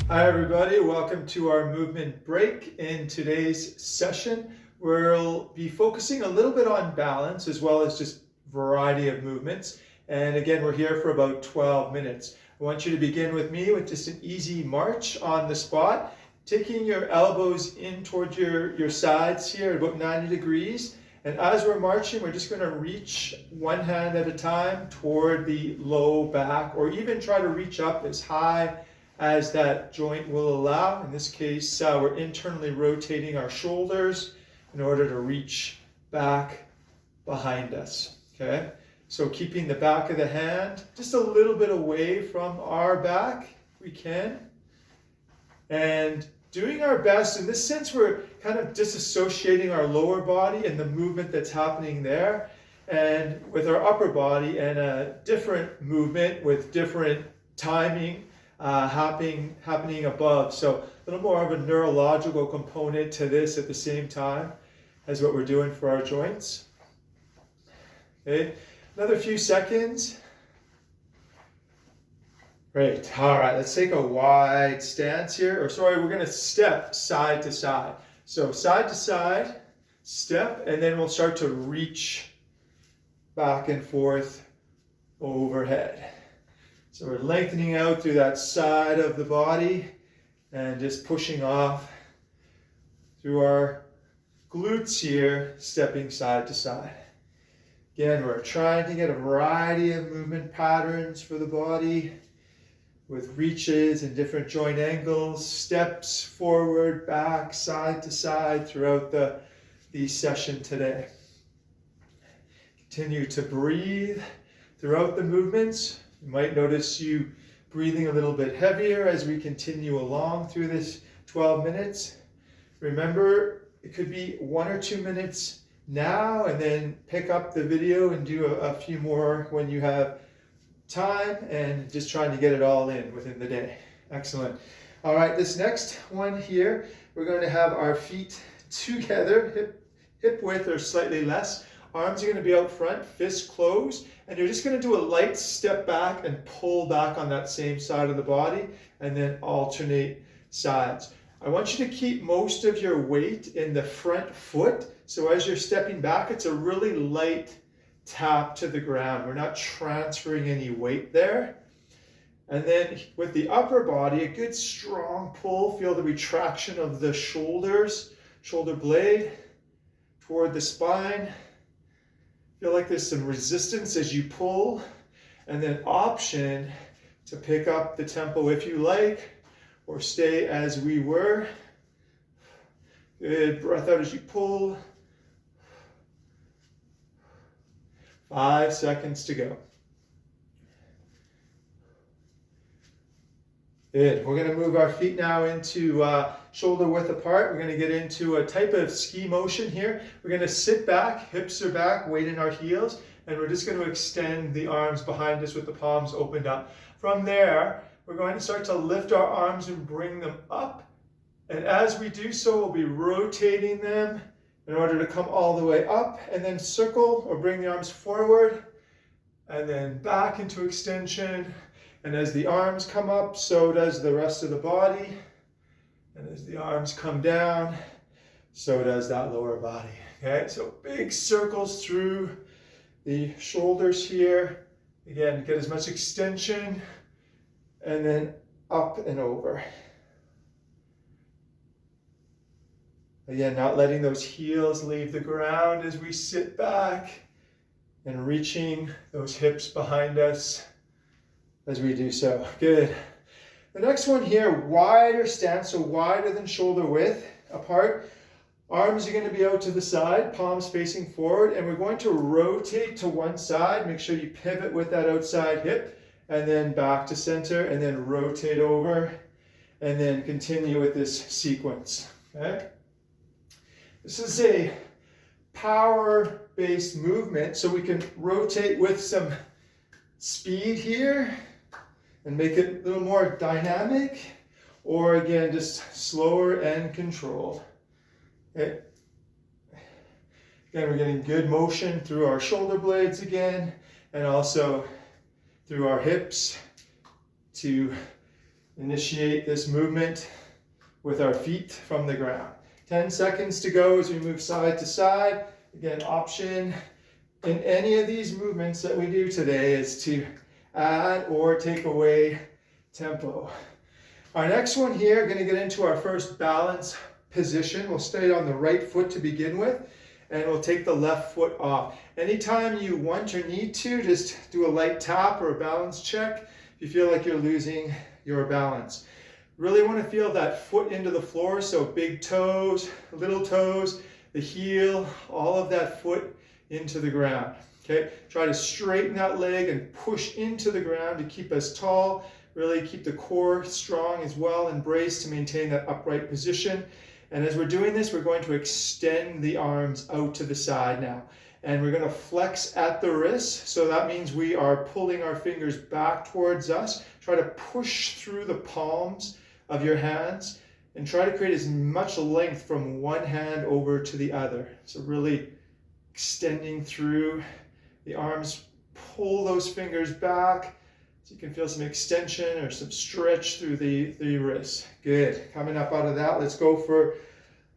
Hi everybody, welcome to our movement break. In today's session, we'll be focusing a little bit on balance as well as just variety of movements. And again, we're here for about 12 minutes. I want you to begin with me with just an easy march on the spot, taking your elbows in towards your sides here at about 90 degrees. And as we're marching, we're just going to reach one hand at a time toward the low back, or even try to reach up as high as that joint will allow. In this case, we're internally rotating our shoulders in order to reach back behind us, okay? So keeping the back of the hand just a little bit away from our back, if we can. And doing our best, in this sense, we're kind of disassociating our lower body and the movement that's happening there, and with our upper body and a different movement with different timing happening above. So a little more of a neurological component to this at the same time as what we're doing for our joints. Okay, another few seconds. Great. All right, let's take a wide stance here. Or sorry, we're going to step side to side. So side to side, step, and then we'll start to reach back and forth overhead. So we're lengthening out through that side of the body and just pushing off through our glutes here, stepping side to side. Again, we're trying to get a variety of movement patterns for the body with reaches and different joint angles, steps forward, back, side to side throughout the session today. Continue to breathe throughout the movements. You might notice you breathing a little bit heavier as we continue along through this 12 minutes. Remember, it could be 1 or 2 minutes now, and then pick up the video and do a few more when you have time, and just trying to get it all in within the day. Excellent. All right, this next one here, we're going to have our feet together, hip width or slightly less. Arms are going to be out front, fists closed, and you're just going to do a light step back and pull back on that same side of the body, and then alternate sides. I want you to keep most of your weight in the front foot, so as you're stepping back, it's a really light tap to the ground. We're not transferring any weight there. And then with the upper body, a good strong pull. Feel the retraction of the shoulders, shoulder blade toward the spine. Feel like there's some resistance as you pull, and then option to pick up the tempo if you like, or stay as we were. Good, breath out as you pull. 5 seconds to go. Good. We're going to move our feet now into shoulder width apart. We're going to get into a type of ski motion here. We're going to sit back, hips are back, weight in our heels, and we're just going to extend the arms behind us with the palms opened up. From there, we're going to start to lift our arms and bring them up. And as we do so, we'll be rotating them in order to come all the way up, and then circle or bring the arms forward, and then back into extension. And as the arms come up, so does the rest of the body. And as the arms come down, so does that lower body. Okay, so big circles through the shoulders here. Again, get as much extension, and then up and over. Again, not letting those heels leave the ground as we sit back, and reaching those hips behind us as we do so. Good. The next one here, wider stance, so wider than shoulder width apart. Arms are going to be out to the side, palms facing forward, and we're going to rotate to one side. Make sure you pivot with that outside hip, and then back to center, and then rotate over, and then continue with this sequence. Okay? This is a power-based movement, so we can rotate with some speed here and make it a little more dynamic, or again, just slower and controlled. Okay. Again, we're getting good motion through our shoulder blades again, and also through our hips to initiate this movement with our feet from the ground. 10 seconds to go as we move side to side. Again, option in any of these movements that we do today is to add or take away tempo. Our next one here, going to get into our first balance position. We'll stay on the right foot to begin with, and we'll take the left foot off. Anytime you want or need to, just do a light tap or a balance check if you feel like you're losing your balance. Really want to feel that foot into the floor, so big toes, little toes, the heel, all of that foot into the ground. Okay, try to straighten that leg and push into the ground to keep us tall. Really keep the core strong as well and braced to maintain that upright position. And as we're doing this, we're going to extend the arms out to the side now. And we're going to flex at the wrists. So that means we are pulling our fingers back towards us. Try to push through the palms of your hands and try to create as much length from one hand over to the other. So really extending through the arms, pull those fingers back so you can feel some extension or some stretch through the wrists. Good. Coming up out of that, let's go for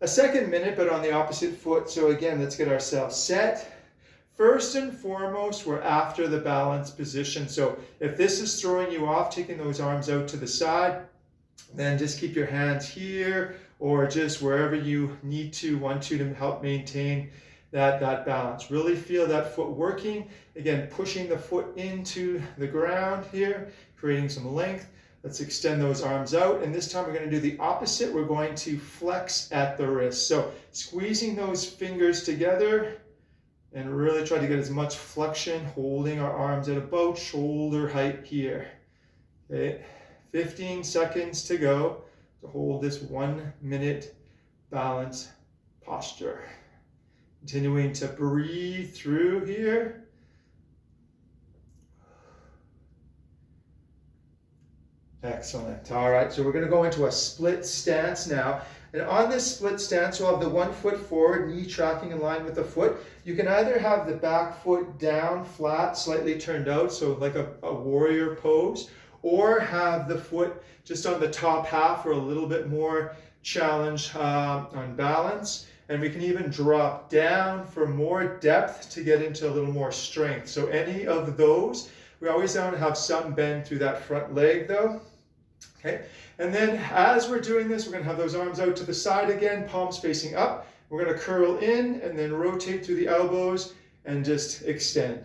a second minute, but on the opposite foot. So again, let's get ourselves set. First and foremost, we're after the balance position. So if this is throwing you off, taking those arms out to the side, then just keep your hands here or just wherever you need to, want to help maintain that balance. Really feel that foot working. Again, pushing the foot into the ground here, creating some length. Let's extend those arms out. And this time we're going to do the opposite. We're going to flex at the wrist. So squeezing those fingers together and really try to get as much flexion, holding our arms at about shoulder height here. Okay. 15 seconds to go to hold this 1 minute balance posture. Continuing to breathe through here. Excellent. All right, so we're going to go into a split stance now. And on this split stance, you'll have the 1 foot forward, knee tracking in line with the foot. You can either have the back foot down, flat, slightly turned out, so like a warrior pose, or have the foot just on the top half for a little bit more challenge on balance. And we can even drop down for more depth to get into a little more strength. So any of those, we always want to have some bend through that front leg though. Okay, and then as we're doing this, we're going to have those arms out to the side again, palms facing up. We're going to curl in and then rotate through the elbows and just extend.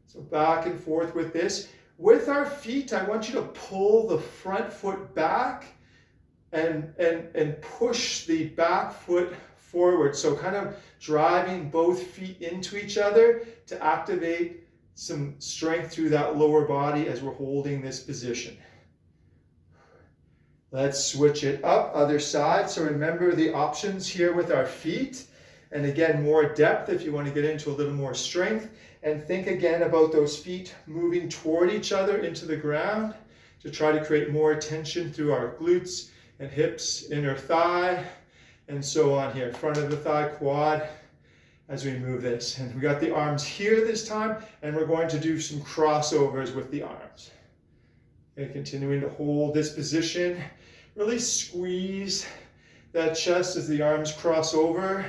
So back and forth with this. With our feet, I want you to pull the front foot back and push the back foot forward. So kind of driving both feet into each other to activate some strength through that lower body as we're holding this position. Let's switch it up, other side. So remember the options here with our feet. And again, more depth if you want to get into a little more strength. And think again about those feet moving toward each other into the ground to try to create more tension through our glutes and hips, inner thigh, and so on here. Front of the thigh, quad, as we move this. And we got the arms here this time, and we're going to do some crossovers with the arms. Okay, continuing to hold this position. Really squeeze that chest as the arms cross over,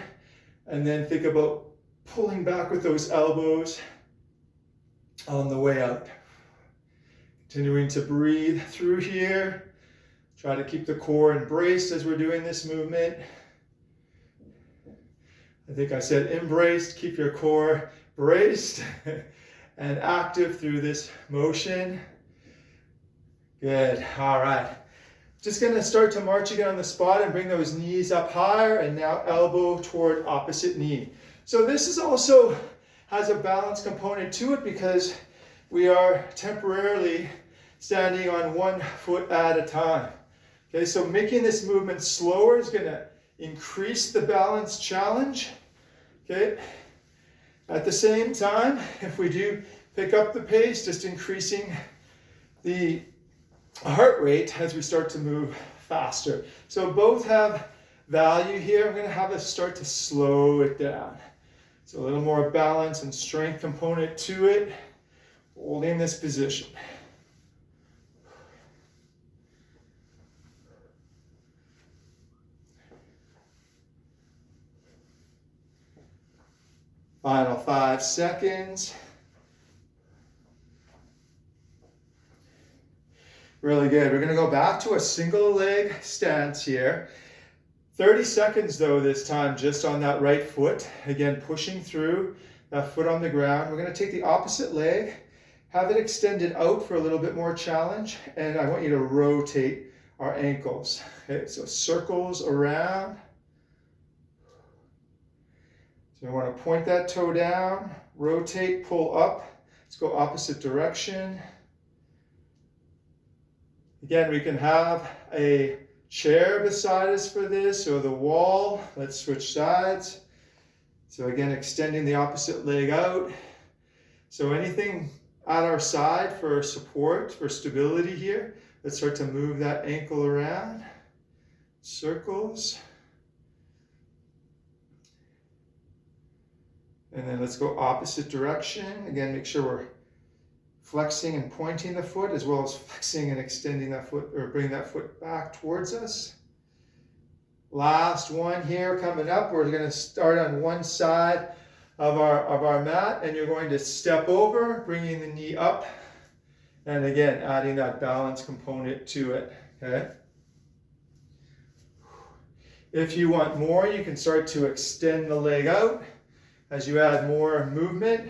and then think about pulling back with those elbows on the way out. Continuing to breathe through here. Try to keep the core embraced as we're doing this movement. I think I said embraced. Keep your core braced and active through this motion. Good. All right. Just going to start to march again on the spot and bring those knees up higher, and now elbow toward opposite knee. So this is also has a balance component to it because we are temporarily standing on 1 foot at a time. Okay, so making this movement slower is going to increase the balance challenge. Okay, at the same time, if we do pick up the pace, just increasing the heart rate as we start to move faster. So both have value here. I'm going to have us start to slow it down. So a little more balance and strength component to it, holding this position. Final 5 seconds. Really good. We're going to go back to a single leg stance here. 30 seconds though this time, just on that right foot. Again, pushing through that foot on the ground. We're going to take the opposite leg, have it extended out for a little bit more challenge, and I want you to rotate our ankles. Okay, so circles around. So I want to point that toe down, rotate, pull up. Let's go opposite direction. Again, we can have a chair beside us for this, or the wall. Let's switch sides. So again, extending the opposite leg out. So anything at our side for support, for stability here. Let's start to move that ankle around. Circles. And then let's go opposite direction. Again, make sure we're flexing and pointing the foot, as well as flexing and extending that foot, or bring that foot back towards us. Last one here coming up. We're going to start on one side of our mat, and you're going to step over, bringing the knee up, and again, adding that balance component to it, okay? If you want more, you can start to extend the leg out as you add more movement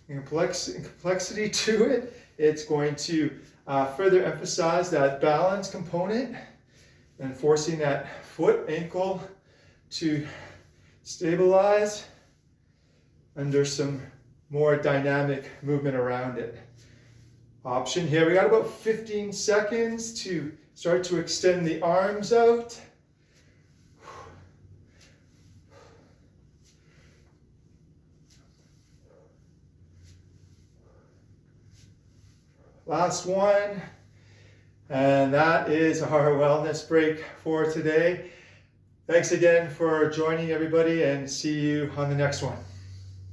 and complexity to it. It's going to further emphasize that balance component and forcing that foot, ankle to stabilize under some more dynamic movement around it. Option here, we got about 15 seconds to start to extend the arms out. Last one, and that is our wellness break for today. Thanks again for joining, everybody, and see you on the next one.